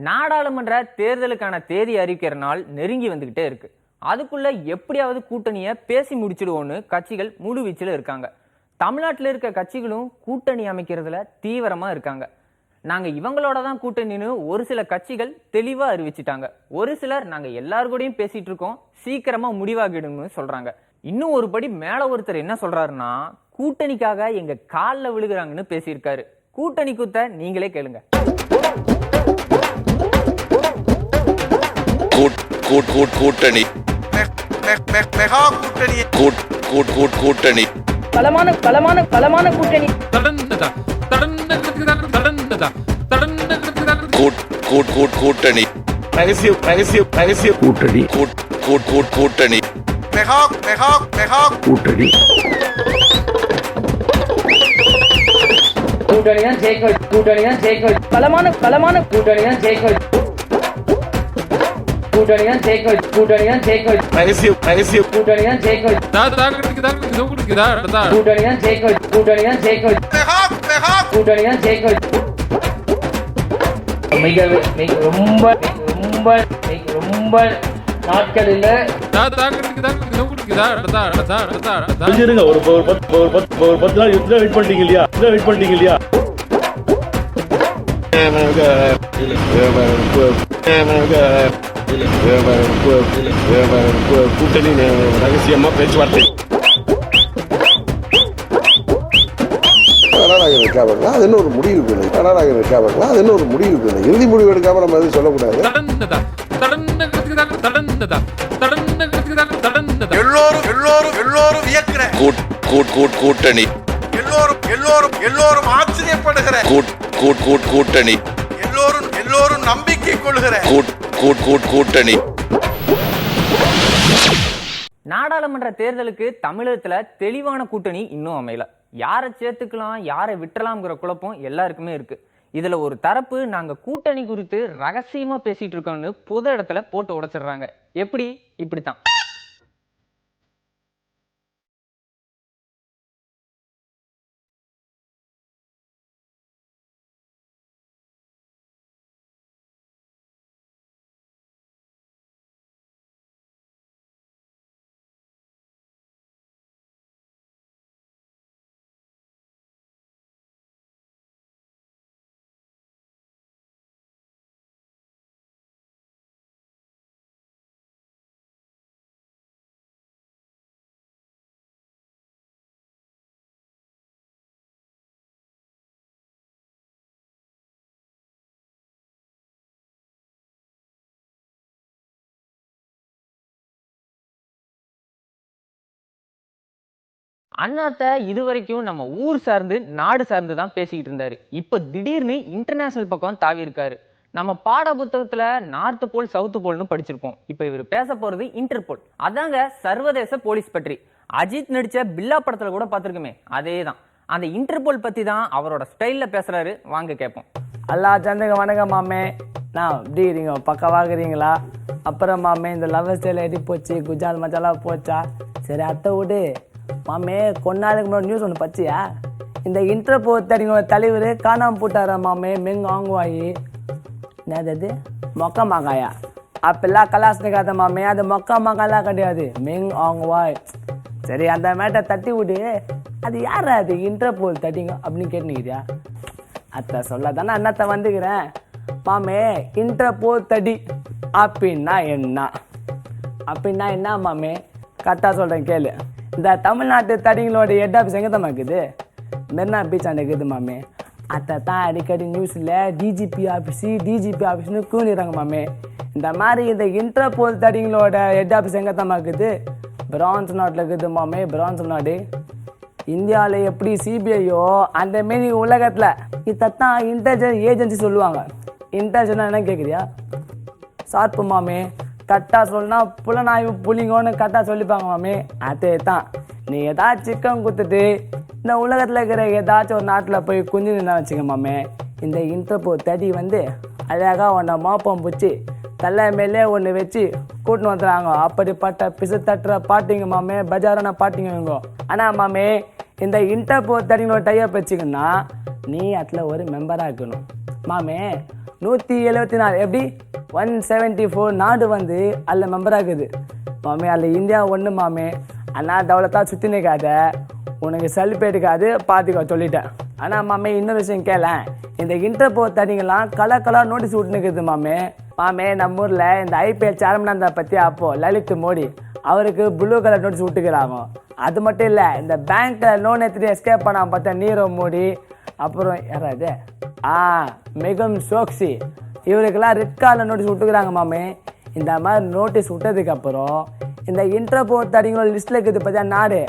நாடாளுமன்ற தேர்தலுக்கான தேதி அறிவிக்கிற நாள் நெருங்கி வந்துகிட்டே இருக்கு. அதுக்குள்ள எப்படியாவது கூட்டணியை பேசி முடிச்சிடுவோன்னு கட்சிகள் முழுவீச்சில் இருக்காங்க. தமிழ்நாட்டில் இருக்க கட்சிகளும் கூட்டணி அமைக்கிறதுல தீவிரமா இருக்காங்க. நாங்க இவங்களோட தான் கூட்டணின்னு ஒரு சில கட்சிகள் தெளிவா அறிவிச்சிட்டாங்க. ஒரு சிலர் நாங்க எல்லாரு கூடயும் பேசிட்டு இருக்கோம், சீக்கிரமா முடிவாகிடும்னு சொல்றாங்க. இன்னும் ஒரு படி மேல ஒருத்தர் என்ன சொல்றாருன்னா, கூட்டணிக்காக எங்க காலில் விழுகிறாங்கன்னு பேசியிருக்காரு. கூட்டணி கூத்த நீங்களே கேளுங்க. கூட்டணி கூட்டணி பலமான கூட்டணி கூட்டணி ரகசிய கூட்டணி கூட்டணி கூட்டணி கூட்டணிதான் ஜெயிக்க பலமான கூட்டணிதான் ஜெயிக்க ரகசிய கூட்டணிதான் ஜெயிக்க ரொம்ப நாட்கள் இல்ல ஒரு 10 நாள் வெயிட் பண்ணிட்டீங்க இல்லையா கூட்டணி ரகசியமா பேச்சுவார்த்தை அது என்ன ஒரு முடிவு அது என்ன ஒரு முடிவு இறுதி முடிவு எடுக்காம நம்ம எதுவும் சொல்லக்கூடாது. எல்லோரும் வியக்கிற கூட்டணி எல்லோரும் ஆச்சரியப்படுகிற கூட்டணி எல்லோரும் நம்பிக்கை கொள்கிற கூட்டணி. நாடாளுமன்ற தேர்தலுக்கு தமிழகத்துல தெளிவான கூட்டணி இன்னும் அமையல. யாரை சேர்த்துக்கலாம், யாரை விட்டுறலாம்ங்கிற குழப்பம் எல்லாருக்குமே இருக்கு. இதுல ஒரு தரப்பு நாங்க கூட்டணி குறித்து ரகசியமா பேசிட்டு இருக்கோம்னு பொது இடத்துல போட்டு உடைச்சிடுறாங்க. எப்படி? இப்படித்தான். அண்ணாத்த இது வரைக்கும் நம்ம ஊர் சார்ந்து நாடு சார்ந்து தான் பேசிக்கிட்டு இருந்தாரு. இப்ப திடீர்னு இன்டர்நேஷனல் பக்கம் தாவி இருக்காரு. நம்ம பாட புத்தகத்துல நார்த் போல் சவுத் போல்னு படிச்சிருப்போம். இப்ப இவர் பேச போறது இன்டர்போல். அதாங்க சர்வதேச போலீஸ் பற்றி. அஜித் நடிச்ச பில்லா படத்துல கூட பார்த்திருக்குமே, அதேதான். அந்த இன்டர்போல் பத்தி தான் அவரோட ஸ்டைல்ல பேசுறாரு. வாங்க கேட்போம். எல்லா சந்துங்க வணக்கம் மாமே. நான் எப்படி இருக்கீங்க? பக்கவாக்குறீங்களா? அப்புறம் மாமே இந்த லவ் ஸ்டைல் எடி போச்சு, குஜால் மசாலா போச்சா? சரி அத்தை விடு மாமே. கொஞ்ச நாளுக்கு முன்னாடி நியூஸ் ஒன்று பச்சியா? இந்த இன்டர்போல் தலைவர் காணாமல் போட்டாரா மாமே. ஆங்குவாயி என்னது மொக்க மாங்காயா? அப்பெல்லாம் கலாசனிக்காத மாமே. அது மொக்க மாங்காயெல்லாம் கிடையாது, ஆங்குவாய். சரி அந்த மேட்டை தட்டி விடு. அது யார் அது இன்டர்போல் தட்டிங்க அப்படின்னு கேட்டுக்கிறியா? அத்தை சொல்ல தானே அண்ணத்தை வந்துக்கிறேன் மாமே. இன்டர்போல் தடி அப்படின்னா என்ன மாமே? கரெக்டாக சொல்கிறேன் கேளு. இந்த தமிழ்நாட்டு தடிங்களோட ஹெட் ஆஃபீஸ் எங்கே தான் இருக்குது? மெரினா பீச் அங்கே இருக்குது மாமே. அதை தான் அடிக்கடி நியூஸில் டிஜிபி ஆஃபீஸ்னு கூணிடுறாங்க மாமே. இந்த மாதிரி இந்த இன்டர்போல் தடிங்களோட ஹெட் ஆஃபீஸ் எங்கே தான் இருக்குது? பிரான்ஸ் நாட்டில் இருக்குது மாமே. பிரான்ஸ் நாடு இந்தியாவில் எப்படி சிபிஐயோ அந்த மாரி உலகத்தில் இதைத்தான் இன்டெலிஜென்ஸ் ஏஜென்சி சொல்லுவாங்க. இன்டெலிஜென்ஸ் என்ன கேட்குறியா? ஷார்ப்பு மாமே. கரெக்டாக சொல்லனா புலனாய்வு புலிங்கோன்னு கரெக்டாக சொல்லிப்பாங்க மாமே. அதே தான். நீ ஏதாச்சும் சிக்கன் குத்துட்டு இந்த உலகத்தில் இருக்கிற ஏதாச்சும் ஒரு நாட்டில் போய் குஞ்சு நின்னா வச்சுக்க மாமே. இந்த இன்டர்போல் தடி அழகாக உன்னை மோப்பம் பிடிச்சி தலை மேலே ஒன்று வச்சு கூட்டின்னு வந்துடுறாங்க. அப்படிப்பட்ட பிசு தட்டுற பாட்டிங்க மாமே, பஜாரான பாட்டிங்க. ஆனால் மாமே இந்த இன்டர்போல் தடிங்களோட டைப் வச்சுக்கன்னா நீ அதில் ஒரு மெம்பராக இருக்கணும் மாமே. 174 எப்படி 174 நாடு வந்து அதில் மெம்பர் ஆகுது மாமே. அதில் இந்தியா ஒன்று மாமே. அண்ணா டெவலப்பா சுற்றி நிற்காத, உனக்கு செல்ஃபி எடுக்காது பார்த்துக்கோ சொல்லிட்டேன். ஆனால் மாமே இன்னொரு விஷயம் கேள, இந்த இன்டர்போல் தடிங்கெல்லாம் கலர் நோட்டீஸ் விட்டுனுக்குது மாமே. நம்ம ஊரில் இந்த ஐபிஎல் சேர்மனாக இருந்தால் பற்றி அப்போ லலித் மோடி அவருக்கு ப்ளூ கலர் நோட்டீஸ் விட்டுக்கிறாங்க. அது மட்டும் இல்லை, இந்த பேங்க்கில் லோன் எடுத்துகிட்டு எஸ்கேப் பண்ணாமல் பார்த்தா நீரவ் மோடி, அப்புறம் யாராவது மெகுல் சோக்சி, இவருக்கெல்லாம் ரெட் கலர் நோட்டீஸ் விட்டுக்கிறாங்க மாமே. இந்த மாதிரி நோட்டீஸ் விட்டதுக்கப்புறம் இந்த இன்டர்போல் தடிங்களோட லிஸ்ட்டில் இருக்குது பார்த்தியா நாடு,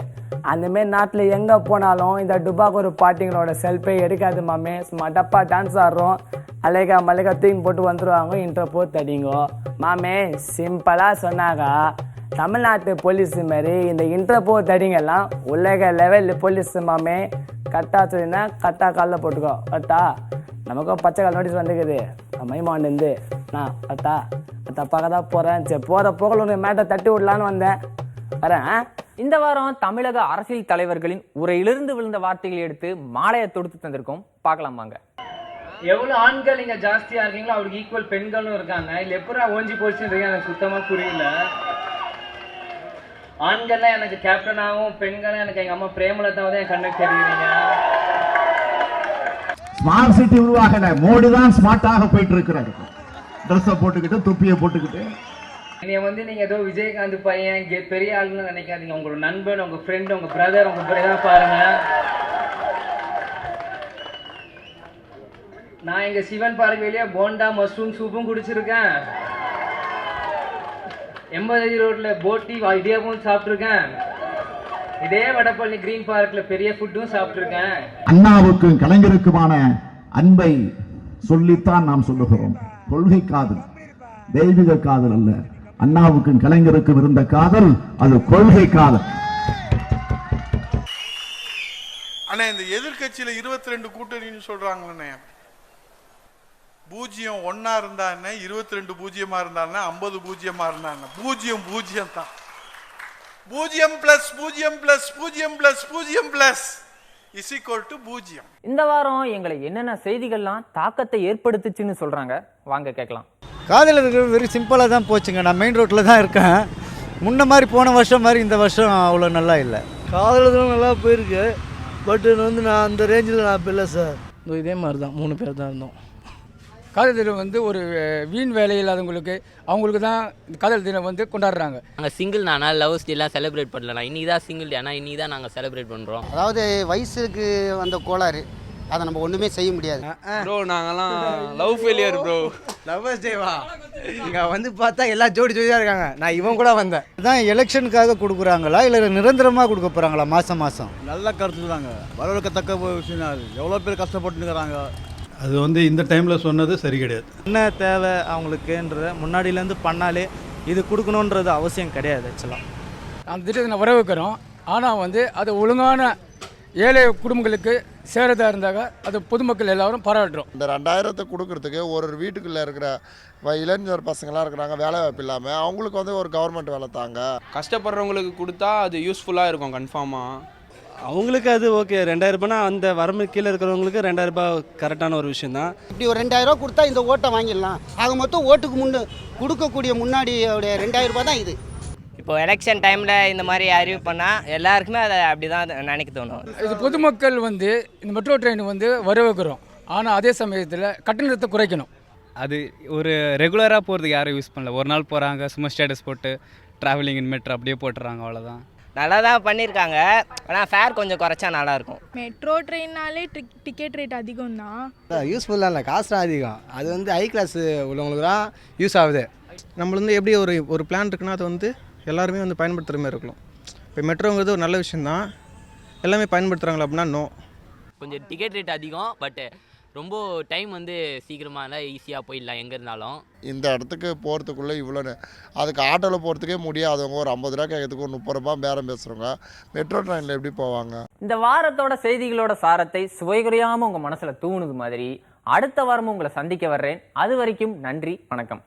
அந்தமாரி நாட்டில் எங்கே போனாலும் இந்த டுபாக்கூர் பாட்டிங்களோட செல்ஃபே எடுக்காது மாமே. சும்மா டப்பா டான்ஸ் ஆடுறோம், அலைக்கா மலைக்கா தூக்கி போட்டு வந்துடுவாங்க இன்டர்போல் தடிங்கோ மாமே. சிம்பிளாக சொன்னாங்க, தமிழ்நாட்டு போலீஸ் மாரி இந்த இன்டர்போல் தடிங்கெல்லாம் உலக லெவல் போலீஸ் மாமே. கரெக்டாக சொல்லினா கரெக்டாக காலில் போட்டுக்கோ. கரெக்டா நமக்கும் பச்சை கால் நோட்டீஸ் வந்துக்குது மைமாண்டேருந்து. நான் கரெக்டா தப்பாக தான் போகிறேன். சரி போகிற போகல ஒரு மேட்டை தட்டி விடலான்னு வந்தேன், வரேன். இந்த வாரம் தமிழக அரசியல் தலைவர்களின் உரையிலிருந்து விழுந்த வார்த்தைகளை எடுத்து மாலையை தொடுத்து தந்திருக்கோம், பார்க்கலாம் வாங்க. எவ்வளவு ஆண்கள் இங்க ஜாஸ்தியா இருக்கீங்களோ அவருக்கு ஈக்குவல் பெண்களும் இருக்காங்க. இல்ல எப்படா ஓஞ்சி போச்சுன்றீங்க எனக்கு சுத்தமா புரியல. ஆண்கள்லாம் எனக்கு கேப்டனாகவும் பெண்களும் எனக்கு எங்க அம்மா பிரேமலதாவும் தான் என் கண்ணுக்கு தெரியுறீங்க. ஸ்மார்ட் சிட்டி உருவாகல, மோடி தான் ஸ்மார்ட்டாக போயிட்டு இருக்கிறாரு. ட்ரெஸ்ஸை போட்டுக்கிட்டு தொப்பியை போட்டுக்கிட்டு. என்னைய வந்து நீங்க ஏதோ விஜயகாந்த் பையன் பெரிய ஆளுன்னு நினைக்காதீங்க. உங்களோட நண்பன், உங்க ஃப்ரெண்ட், உங்க பிரதர், உங்க பிரதர் பாருங்க. நான் எங்க சிவன் பார்க் வெளியே போண்டா மஷ்ரூம் சூப்பும் குடிச்சிருக்கேன். 80 ரோட்ல போட்டி இடியாவும் சாப்பிட்டுருக்கேன். இதே வடபழனி கிரீன் பார்க்ல பெரிய ஃபுட்டும் சாப்பிட்டுருக்கேன். அண்ணாவுக்கும் கலைஞருக்குமான அன்பை சொல்லித்தான் நாம் சொல்லுகிறோம். கொள்கை காதல், தெய்வீக காதல் அல்ல. அண்ணாவுக்கும் கலைஞருக்கும் இருந்த காதல் அது கொள்கை காதல். ஆனா இந்த எதிர்கட்சியில 22 கூட்டணின்னு சொல்றாங்களே, 0 1 இருந்தா என்ன, 22 0 இருந்தா என்ன, 50 0 இருந்தா என்ன, 0 0 தான். 0 + 0 + 0 + 0 இஸ் ஈக்குவல் டு 0. இந்த வாரம் எங்களை என்னென்ன செய்திகள்லாம் தாக்கத்தை ஏற்படுத்துச்சுன்னு சொல்றாங்க, வாங்க கேட்கலாம். காதல் இருக்கிறது வெரி சிம்பிளாக தான் போச்சுங்க. நான் மெயின் ரோட்டில் தான் இருக்கேன். முன்ன மாதிரி போன வருஷம் மாதிரி இந்த வருஷம் அவ்வளோ நல்லா இல்லை. காதல் நல்லா போயிருக்கு, பட் வந்து நான் அந்த ரேஞ்சில் நான் இப்போ இல்லை சார். இதே மாதிரி தான் 3 பேர் தான் இருந்தோம். காதல் தினம் வந்து ஒரு வீண் வேலை இல்லாதவங்களுக்கு அவங்களுக்கு தான் இந்த காதல் தினம் வந்து கொண்டாடுறாங்க. நாங்கள் சிங்கிள் நானா லவ்ஸ் டேலாம் செலிப்ரேட் பண்ணலாம். இன்றைக்கி தான் சிங்கிள் டே, ஆனால் இன்றைக்கி தான் நாங்கள் செலிப்ரேட் பண்ணுறோம். அதாவது வயசுக்கு வந்த கோளாறு, அதை நம்ம ஒன்றுமே செய்ய முடியாது. ப்ரோ நாங்கெல்லாம் லவ் ஃபெயிலியர் ப்ரோ. லவ்வர்ஸ் டேவா இங்கே வந்து பார்த்தா எல்லா ஜோடியாக இருக்காங்க. நான் இவன் கூட வந்தேன். இதான் எலெக்ஷனுக்காக கொடுக்குறாங்களா இல்லை நிரந்தரமாக கொடுக்க போகிறாங்களா மாதம் மாதம்? நல்ல கருத்து தாங்க, வரவேற்கத்தக்க விஷயம் தான். அது எவ்வளோ பேர் கஷ்டப்பட்டுருக்கிறாங்க. அது வந்து இந்த டைமில் சொன்னது சரி கிடையாது. என்ன தேவை அவங்களுக்குன்றத முன்னாடியிலேருந்து பண்ணாலே இது கொடுக்கணுன்றது அவசியம் கிடையாது. ஆக்சுவலாக அந்த திட்டத்தை நான் வரவேற்கிறோம். ஆனால் வந்து அது ஒழுங்கான ஏழை குடும்பங்களுக்கு சேரதாக இருந்தாங்க அது பொதுமக்கள் எல்லாரும் பாராட்டுறோம். இந்த 2000 கொடுக்கறதுக்கு ஒரு வீட்டுக்குள்ளே இருக்கிற இளைஞர் பசங்களாம் இருக்கிறாங்க, வேலை வாய்ப்பு இல்லாமல், அவங்களுக்கு வந்து ஒரு கவர்மெண்ட் வேலை தாங்க. கஷ்டப்படுறவங்களுக்கு கொடுத்தா அது யூஸ்ஃபுல்லாக இருக்கும் கன்ஃபார்மாக. அவங்களுக்கு அது ஓகே. 2000 ரூபாய்னா அந்த வரம்பு கீழே இருக்கிறவங்களுக்கு 2000 ரூபாய் கரெக்டான ஒரு விஷயம் தான். இப்படி ஒரு 2000 ரூபா கொடுத்தா இந்த ஓட்டை வாங்கிடலாம். ஆக மொத்தம் ஓட்டுக்கு கொடுக்கக்கூடிய முன்னாடி 2000 ரூபாய் தான் இது. இப்போ எலெக்ஷன் டைமில் இந்த மாதிரி அறிவு பண்ணால் எல்லாருக்குமே அதை அப்படி தான் நினைக்க தோணும். இது பொதுமக்கள் வந்து இந்த மெட்ரோ ட்ரெயின் வந்து வரவேற்கிறோம். ஆனால் அதே சமயத்தில் கட்டணத்தை குறைக்கணும். அது ஒரு ரெகுலராக போகிறதுக்கு யாரும் யூஸ் பண்ணல. ஒரு நாள் போகிறாங்க, சும்மா ஸ்டேட்டஸ் போட்டு ட்ராவலிங் இன் மெட்ரோ அப்படியே போட்டுறாங்க, அவ்வளோதான். நல்லா தான் பண்ணியிருக்காங்க, ஆனால் ஃபேர் கொஞ்சம் குறைச்சா நல்லாயிருக்கும். மெட்ரோ ட்ரெயின்னாலே டிக்கெட் ரேட் அதிகம் தான். யூஸ்ஃபுல்லாக இல்லை, காசு தான் அதிகம். அது வந்து ஹை கிளாஸ் உள்ளவங்களுக்கு தான் யூஸ் ஆகுது. நம்மள வந்து எப்படி ஒரு பிளான் இருக்குன்னா அது வந்து எல்லாருமே வந்து பயன்படுத்துகிற மாதிரி இருக்கலாம். இப்போ மெட்ரோங்கிறது ஒரு நல்ல விஷயந்தான், எல்லாமே பயன்படுத்துகிறாங்களா அப்படின்னா நோ. கொஞ்சம் டிக்கெட் ரேட் அதிகம், பட் ரொம்ப டைம் வந்து சீக்கிரமாக இருந்தால் ஈஸியாக போயிடலாம் எங்கே இருந்தாலும். இந்த இடத்துக்கு போகிறதுக்குள்ளே இவ்வளோ, அதுக்கு ஆட்டோவில் போகிறதுக்கே முடியாதவங்க ஒரு 50 ரூபா கேட்கறதுக்கு ஒரு 30 ரூபா பேரம் பேசுகிறவங்க மெட்ரோ ட்ரெயினில் எப்படி போவாங்க? இந்த வாரத்தோட செய்திகளோட சாரத்தை சுவைகுறையாமல் உங்கள் மனசில் தூணுது மாதிரி அடுத்த வாரமும் உங்களை சந்திக்க வர்றேன். அது வரைக்கும் நன்றி, வணக்கம்.